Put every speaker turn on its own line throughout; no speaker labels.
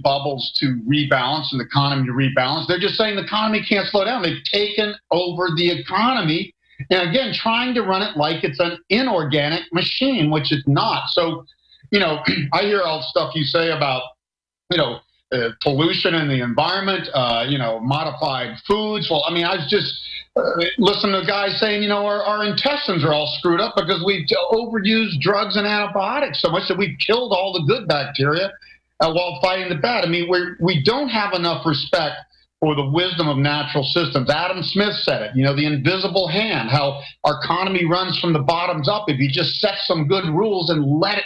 bubbles to rebalance and the economy to rebalance. They're just saying the economy can't slow down. They've taken over the economy and, again, trying to run it like it's an inorganic machine, which it's not. So, I hear all the stuff you say about, pollution in the environment, modified foods. Well, I mean, I was just listening to guys saying, our intestines are all screwed up because we've overused drugs and antibiotics so much that we've killed all the good bacteria while fighting the bad. I mean, we don't have enough respect for the wisdom of natural systems. Adam Smith said it, the invisible hand, how our economy runs from the bottoms up. If you just set some good rules and let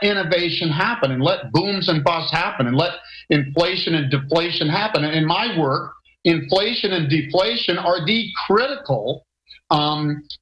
innovation happen and let booms and busts happen and let inflation and deflation happen. And in my work, inflation and deflation are the critical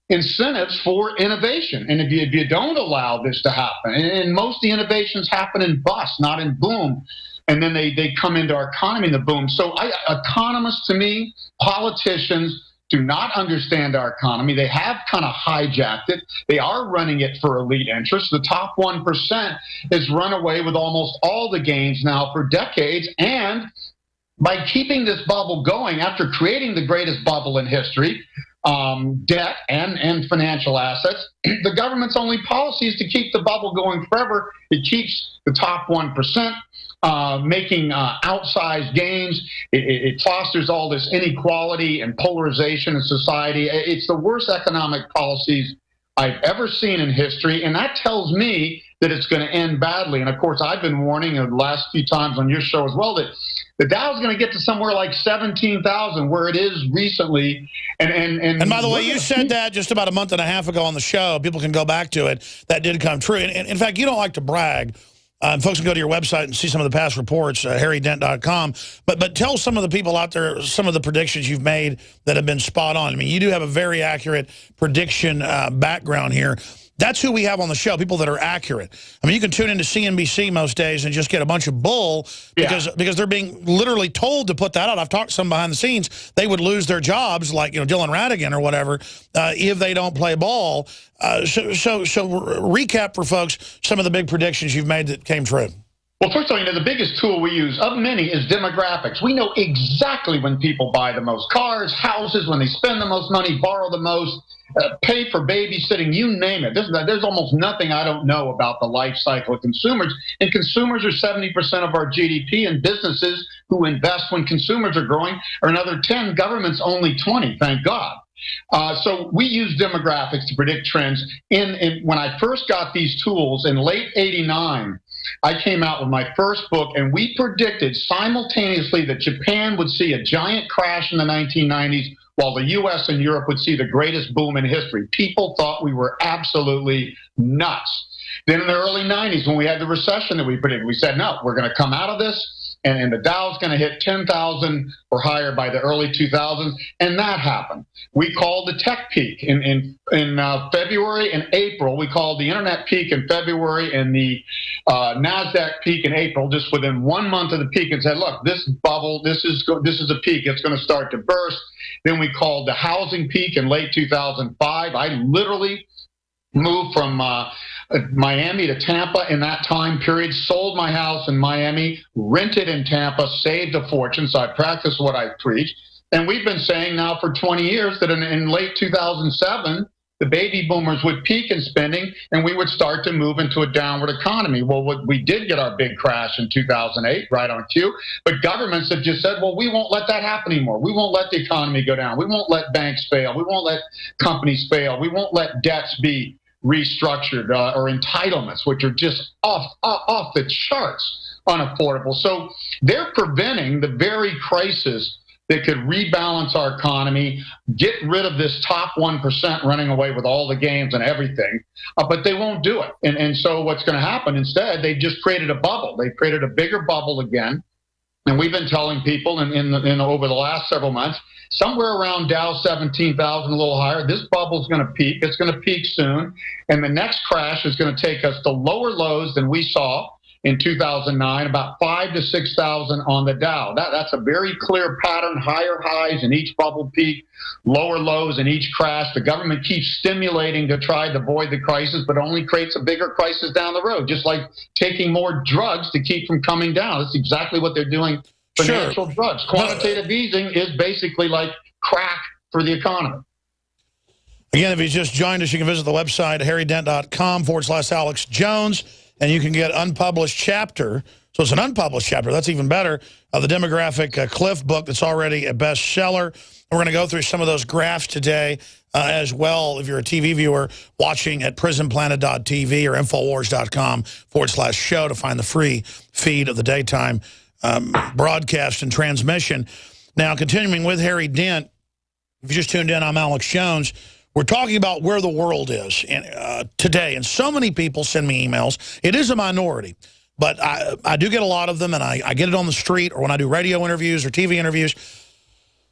incentives for innovation. And if you don't allow this to happen, and most of the innovations happen in bust, not in boom, and then they come into our economy in the boom. So economists, to me, politicians, do not understand our economy. They have kind of hijacked it. They are running it for elite interests. The top 1% has run away with almost all the gains now for decades. And by keeping this bubble going, after creating the greatest bubble in history, debt and financial assets, the government's only policy is to keep the bubble going forever. It keeps the top 1%. Making outsized gains. It fosters all this inequality and polarization in society. It's the worst economic policies I've ever seen in history, and that tells me that it's going to end badly. And of course, I've been warning the last few times on your show as well that the Dow is going to get to somewhere like 17,000, where it is recently. And
by the way, you said that just about a month and a half ago on the show. People can go back to it. That did come true. And in fact, you don't like to brag. Folks can go to your website and see some of the past reports, harrydent.com. But tell some of the people out there some of the predictions you've made that have been spot on. I mean, you do have a very accurate prediction background here. That's who we have on the show, people that are accurate. I mean, you can tune into CNBC most days and just get a bunch of bull because they're being literally told to put that out. I've talked to some behind the scenes. They would lose their jobs, like Dylan Ratigan or whatever, if they don't play ball. So recap for folks some of the big predictions you've made that came true.
Well, first of all, the biggest tool we use of many is demographics. We know exactly when people buy the most cars, houses, when they spend the most money, borrow the most, pay for babysitting, you name it. There's almost nothing I don't know about the life cycle of consumers. And consumers are 70% of our GDP, and businesses who invest when consumers are growing are another 10. Government's only 20, thank God. So we use demographics to predict trends. When I first got these tools in late '89, I came out with my first book, and we predicted simultaneously that Japan would see a giant crash in the 1990s, while the U.S. and Europe would see the greatest boom in history. People thought we were absolutely nuts. Then in the early 90s, when we had the recession that we predicted, we said, no, we're going to come out of this, and the Dow's going to hit 10,000 or higher by the early 2000s, and that happened. We called the tech peak in February and April. We called the internet peak in February and the NASDAQ peak in April, just within 1 month of the peak, and said, look, this bubble, this is a peak. It's going to start to burst. Then we called the housing peak in late 2005. I literally moved from Miami to Tampa in that time period, sold my house in Miami, rented in Tampa, saved a fortune. So I practiced what I preach. And we've been saying now for 20 years that in late 2007, the baby boomers would peak in spending and we would start to move into a downward economy. Well, we did get our big crash in 2008, right on cue. But governments have just said, well, we won't let that happen anymore. We won't let the economy go down. We won't let banks fail. We won't let companies fail. We won't let debts be restructured or entitlements, which are just off the charts unaffordable. So they're preventing the very crisis that could rebalance our economy, get rid of this top 1% running away with all the gains and everything, but they won't do it. And so what's going to happen instead, they've just created a bubble. They've created a bigger bubble again. And we've been telling people in over the last several months, somewhere around Dow 17,000, a little higher, this bubble is going to peak. It's going to peak soon. And the next crash is going to take us to lower lows than we saw in 2009, about 5,000 to 6,000 on the Dow. That's a very clear pattern, higher highs in each bubble peak, lower lows in each crash. The government keeps stimulating to try to avoid the crisis, but only creates a bigger crisis down the road, just like taking more drugs to keep from coming down. That's exactly what they're doing. Financial drugs. Quantitative easing is basically like crack for the economy.
Again, if you just joined us, you can visit the website, harrydent.com/Alex Jones, and you can get unpublished chapter. So it's an unpublished chapter. That's even better. The demographic Cliff book that's already a bestseller. We're going to go through some of those graphs today as well. If you're a TV viewer watching at prisonplanet.tv or infowars.com/show to find the free feed of the daytime broadcast and transmission. Now, continuing with Harry Dent, if you just tuned in, I'm Alex Jones. We're talking about where the world is today, and so many people send me emails. It is a minority, but I do get a lot of them, and I get it on the street or when I do radio interviews or TV interviews.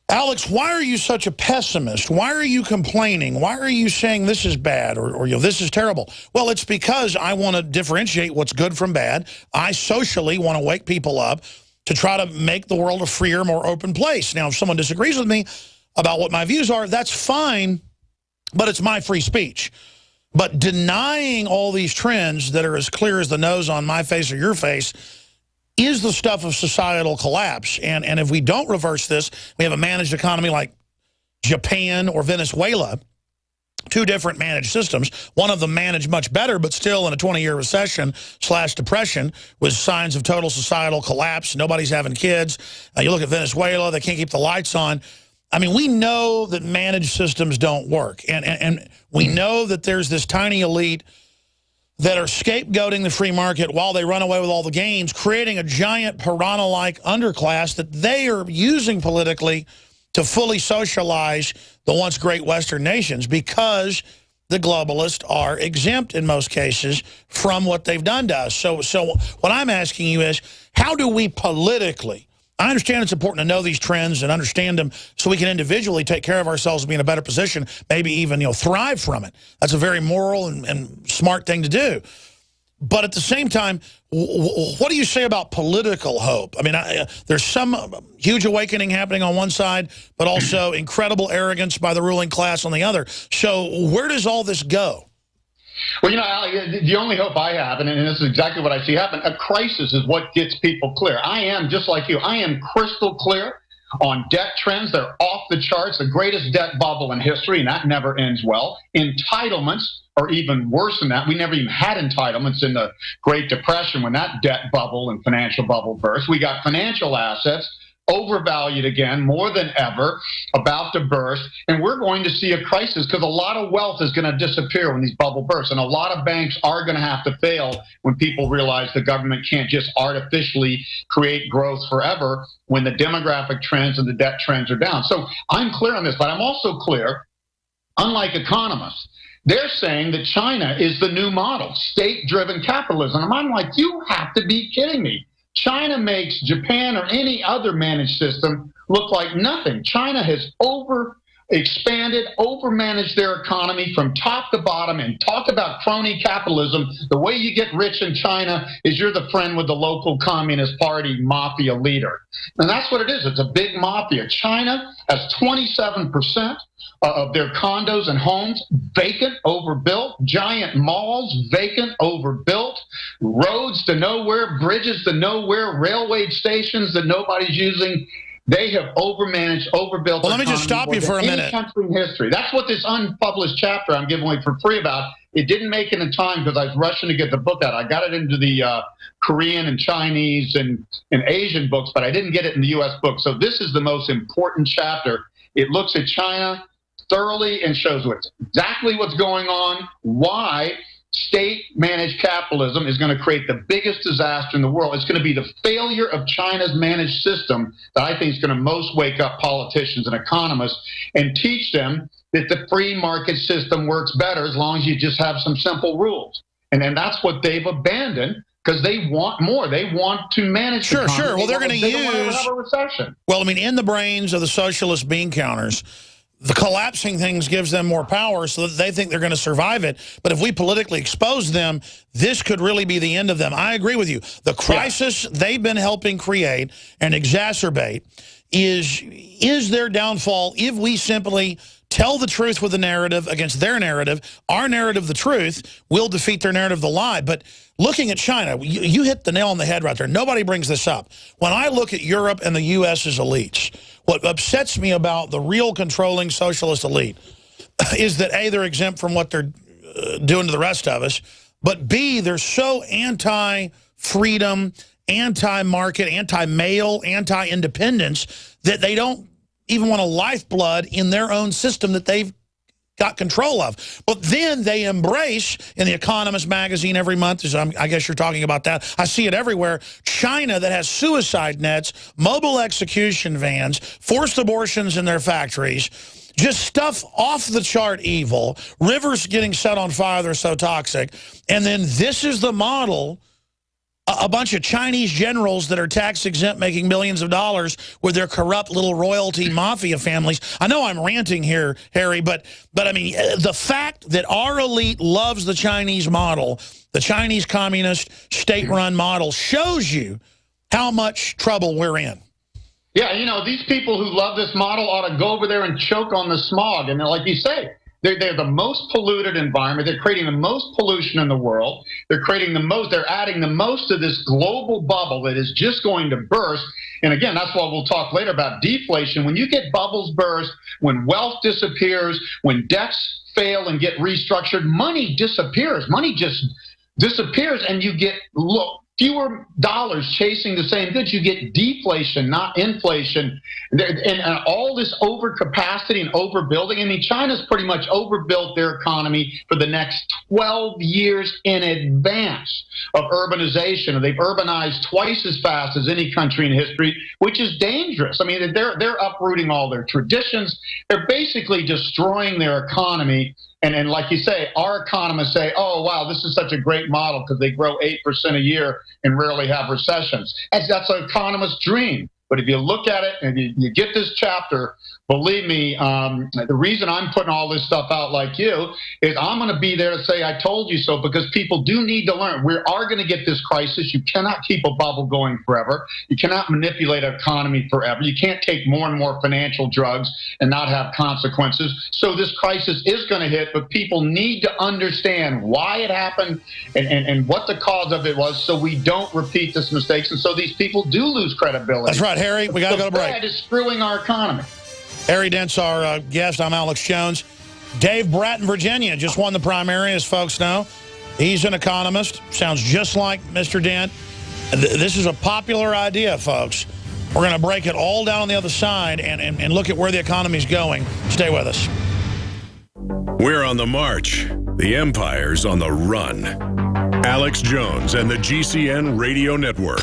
Alex, why are you such a pessimist? Why are you complaining? Why are you saying this is bad or this is terrible? Well, it's because I want to differentiate what's good from bad. I socially want to wake people up to try to make the world a freer, more open place. Now, if someone disagrees with me about what my views are, that's fine. But it's my free speech. But denying all these trends that are as clear as the nose on my face or your face is the stuff of societal collapse. And if we don't reverse this, we have a managed economy like Japan or Venezuela, two different managed systems. One of them managed much better, but still in a 20-year recession/depression with signs of total societal collapse. Nobody's having kids. You look at Venezuela, they can't keep the lights on. I mean, we know that managed systems don't work, and we know that there's this tiny elite that are scapegoating the free market while they run away with all the gains, creating a giant piranha-like underclass that they are using politically to fully socialize the once great Western nations because the globalists are exempt in most cases from what they've done to us. So what I'm asking you is, how do we politically, I understand it's important to know these trends and understand them so we can individually take care of ourselves and be in a better position, maybe even thrive from it. That's a very moral and smart thing to do. But at the same time, what do you say about political hope? I mean, there's some huge awakening happening on one side, but also incredible arrogance by the ruling class on the other. So where does all this go?
Well, Ali, the only hope I have, and this is exactly what I see happen, a crisis is what gets people clear. I am, just like you, I am crystal clear on debt trends. They're off the charts, the greatest debt bubble in history, and that never ends well. Entitlements are even worse than that. We never even had entitlements in the Great Depression when that debt bubble and financial bubble burst. We got financial assets overvalued again, more than ever, about to burst, and we're going to see a crisis because a lot of wealth is going to disappear when these bubble bursts, and a lot of banks are going to have to fail when people realize the government can't just artificially create growth forever when the demographic trends and the debt trends are down. So I'm clear on this, but I'm also clear, unlike economists, they're saying that China is the new model, state-driven capitalism. And I'm like, you have to be kidding me. China makes Japan or any other managed system look like nothing. China has overexpanded, overmanaged their economy from top to bottom, and talk about crony capitalism. The way you get rich in China is you're the friend with the local Communist Party mafia leader. And that's what it is. It's a big mafia. China has 27% of their condos and homes vacant, overbuilt, giant malls vacant, overbuilt, roads to nowhere, bridges to nowhere, railway stations that nobody's using. They have overmanaged, overbuilt.
Well, let me just stop you for a minute.
Country in history. That's what this unpublished chapter I'm giving away for free about. It didn't make it in time because I was rushing to get the book out. I got it into the Korean and Chinese and Asian books, but I didn't get it in the U.S. book. So this is the most important chapter. It looks at China thoroughly and shows exactly what's going on, why state-managed capitalism is going to create the biggest disaster in the world. It's going to be the failure of China's managed system that I think is going to most wake up politicians and economists and teach them that the free market system works better as long as you just have some simple rules. And then that's what they've abandoned because they want more. They want to manage the economy.
Sure. Well, they're going to use...
have a recession.
Well, I mean, in the brains of the socialist bean counters, the collapsing things gives them more power so that they think they're going to survive it. But if we politically expose them, this could really be the end of them. I agree with you. The crisis they've been helping create and exacerbate is their downfall if we simply tell the truth with the narrative against their narrative. Our narrative, the truth, will defeat their narrative, the lie. But looking at China, you hit the nail on the head right there. Nobody brings this up. When I look at Europe and the U.S.'s elites, what upsets me about the real controlling socialist elite is that, A, they're exempt from what they're doing to the rest of us, but B, they're so anti-freedom, anti-market, anti-male, anti-independence that they don't even want a lifeblood in their own system that they've got control of. But then they embrace, in the Economist magazine every month, I guess you're talking about that, I see it everywhere, China that has suicide nets, mobile execution vans, forced abortions in their factories, just stuff off the chart evil, rivers getting set on fire, they're so toxic, and then this is the model. A bunch of Chinese generals that are tax exempt making millions of dollars with their corrupt little royalty mafia families. I know I'm ranting here, Harry, but I mean, the fact that our elite loves the Chinese model, the Chinese communist state-run model, shows you how much trouble we're in.
Yeah, you know, these people who love this model ought to go over there and choke on the smog. And like you say, they're the most polluted environment. They're creating the most pollution in the world. They're creating the most. They're adding the most to this global bubble that is just going to burst. And again, that's why we'll talk later about deflation. When you get bubbles burst, when wealth disappears, when debts fail and get restructured, money disappears. Money just disappears, and you get fewer dollars chasing the same goods. You get deflation, not inflation. And all this overcapacity and overbuilding. I mean, China's pretty much overbuilt their economy for the next 12 years in advance of urbanization. They've urbanized twice as fast as any country in history, which is dangerous. I mean, they're uprooting all their traditions. They're basically destroying their economy. And like you say, our economists say, oh, wow, this is such a great model because they grow 8% a year and rarely have recessions. That's an economist's dream. But if you look at it and you get this chapter, believe me, the reason I'm putting all this stuff out like you is I'm going to be there to say I told you so, because people do need to learn. We are going to get this crisis. You cannot keep a bubble going forever. You cannot manipulate an economy forever. You can't take more and more financial drugs and not have consequences. So this crisis is going to hit, but people need to understand why it happened and what the cause of it was, so we don't repeat this mistakes and so these people do lose credibility.
That's right, Harry. We got to go to break.
The Fed is screwing our economy.
Harry Dent's our guest. I'm Alex Jones. Dave Bratton, Virginia, just won the primary, as folks know. He's an economist. Sounds just like Mr. Dent. This is a popular idea, folks. We're going to break it all down on the other side and look at where the economy's going. Stay with us.
We're on the march. The empire's on the run. Alex Jones and the GCN Radio Network.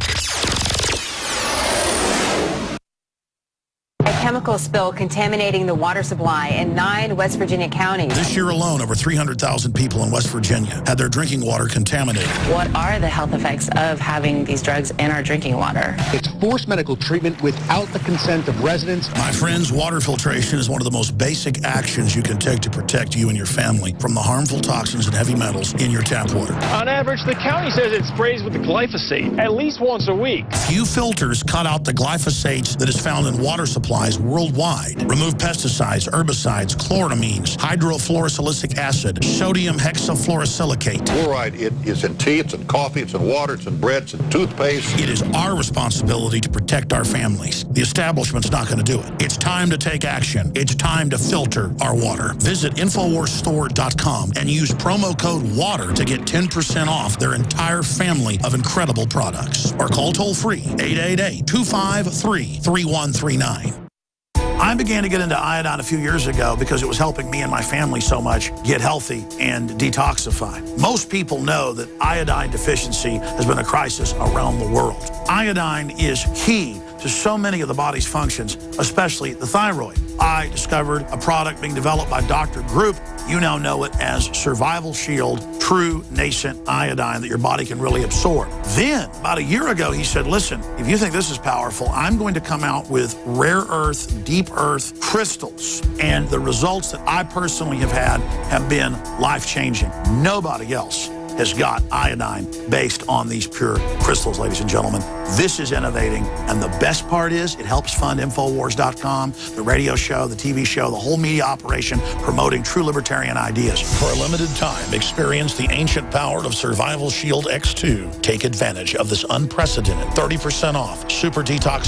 A chemical spill contaminating the water supply in 9 West Virginia counties.
This year alone, over 300,000 people in West Virginia had their drinking water contaminated.
What are the health effects of having these drugs in our drinking water?
It's forced medical treatment without the consent of residents.
My friends, water filtration is one of the most basic actions you can take to protect you and your family from the harmful toxins and heavy metals in your tap water.
On average, the county says it sprays with the glyphosate at least once a week.
Few filters cut out the glyphosate that is found in water supplies worldwide. Remove pesticides, herbicides, chloramines, hydrofluorosilicic acid, sodium hexafluorosilicate.
Fluoride, it is in tea, it's in coffee, it's in water, it's in bread, it's in toothpaste.
It is our responsibility to protect our families. The establishment's not going to do it. It's time to take action. It's time to filter our water. Visit InfoWarsStore.com and use promo code WATER to get 10% off their entire family of incredible products. Or call toll-free 888-253-3139. I began to get into iodine a few years ago because it was helping me and my family so much get healthy and detoxify. Most people know that iodine deficiency has been a crisis around the world. Iodine is key to so many of the body's functions, especially the thyroid. I discovered a product being developed by Dr. Group You now know it as Survival Shield, true nascent iodine that your body can really absorb. Then, about a year ago, he said, listen, if you think this is powerful, I'm going to come out with rare earth, deep earth crystals. And the results that I personally have had have been life-changing. Nobody else has got iodine based on these pure crystals, ladies and gentlemen. This is innovating, and the best part is it helps fund Infowars.com, the radio show, the TV show, the whole media operation promoting true libertarian ideas. For a limited time, experience the ancient power of Survival Shield X2. Take advantage of this unprecedented 30% off super detox